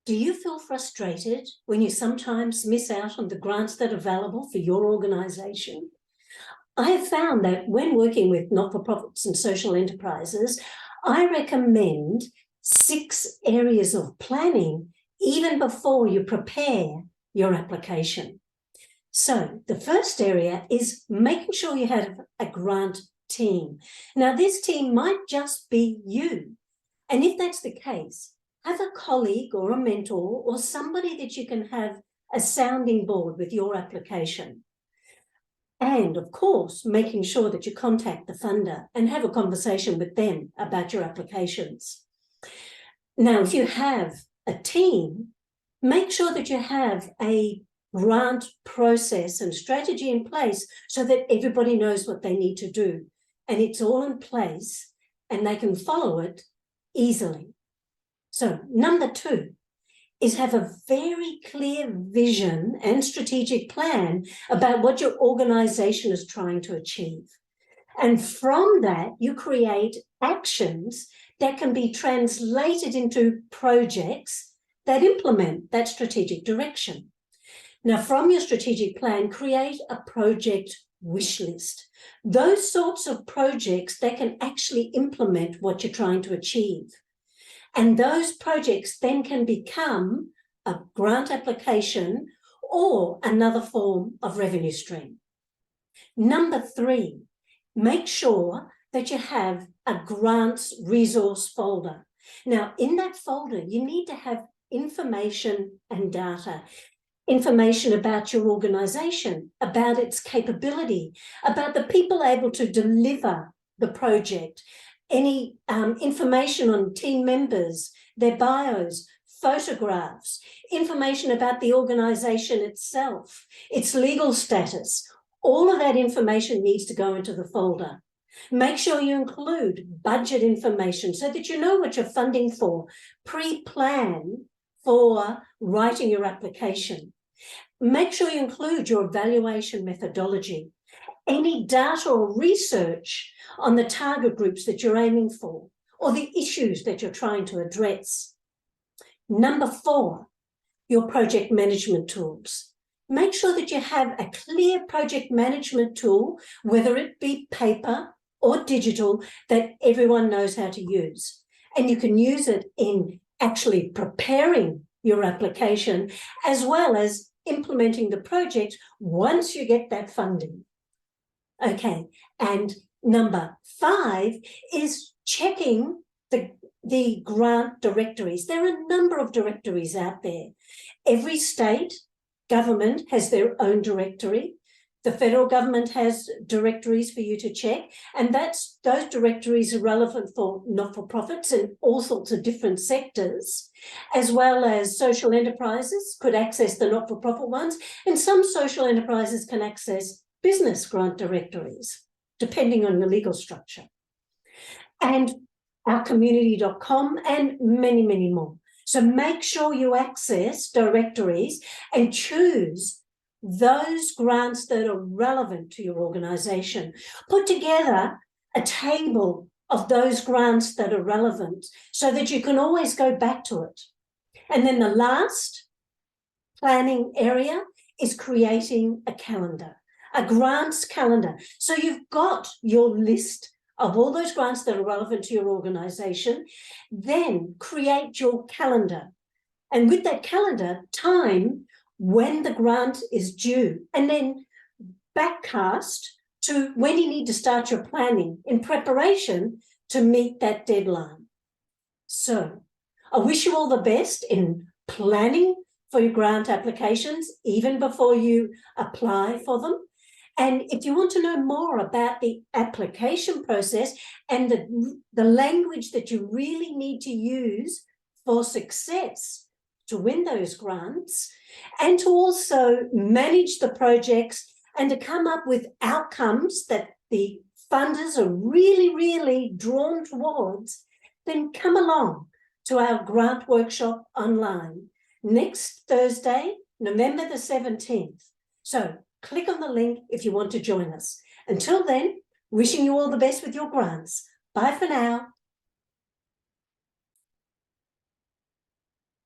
Do you feel frustrated when you sometimes miss out on the grants that are available for your organisation? I have found that when working with not-for-profits and social enterprises, I recommend 6 areas of planning even before you prepare your application. So the first area is making sure you have a grant team. Now, this team might just be you. And if that's the case, have a colleague or a mentor or somebody that you can have a sounding board with your application. And of course, making sure that you contact the funder and have a conversation with them about your applications. Now, if you have a team, make sure that you have a grant process and strategy in place so that everybody knows what they need to do. And it's all in place and they can follow it easily. So number 2 is have a very clear vision and strategic plan about what your organisation is trying to achieve. And from that, you create actions that can be translated into projects that implement that strategic direction. Now, from your strategic plan, create a project wish list. Those sorts of projects that can actually implement what you're trying to achieve. And those projects then can become a grant application or another form of revenue stream. Number 3, make sure that you have a grants resource folder. Now, in that folder, you need to have information and data. Information about your organisation, about its capability, about the people able to deliver the project, any information on team members, their bios, photographs, information about the organisation itself, its legal status. All of that information needs to go into the folder. Make sure you include budget information so that you know what you're funding for. Pre-plan for writing your application. Make sure you include your evaluation methodology, any data or research on the target groups that you're aiming for or the issues that you're trying to address. Number 4, your project management tools. Make sure that you have a clear project management tool, whether it be paper or digital, that everyone knows how to use. And you can use it in actually preparing your application as well as implementing the project once you get that funding. Okay, and number 5 is checking the grant directories. There are a number of directories out there. Every state government has their own directory. The federal government has directories for you to check, and those directories are relevant for not-for-profits in all sorts of different sectors, as well as social enterprises could access the not-for-profit ones, and some social enterprises can access business grant directories, depending on the legal structure. And ourcommunity.com and many, many more. So make sure you access directories and choose those grants that are relevant to your organisation. Put together a table of those grants that are relevant so that you can always go back to it. And then the last planning area is creating a calendar, a grants calendar. So you've got your list of all those grants that are relevant to your organisation, then create your calendar. And with that calendar, time when the grant is due, and then backcast to when you need to start your planning in preparation to meet that deadline. So I wish you all the best in planning for your grant applications, even before you apply for them. And if you want to know more about the application process and the language that you really need to use for success to win those grants, and to also manage the projects and to come up with outcomes that the funders are really, really drawn towards, then come along to our grant workshop online next Thursday, November the 17th. So click on the link if you want to join us. Until then, wishing you all the best with your grants. Bye for now.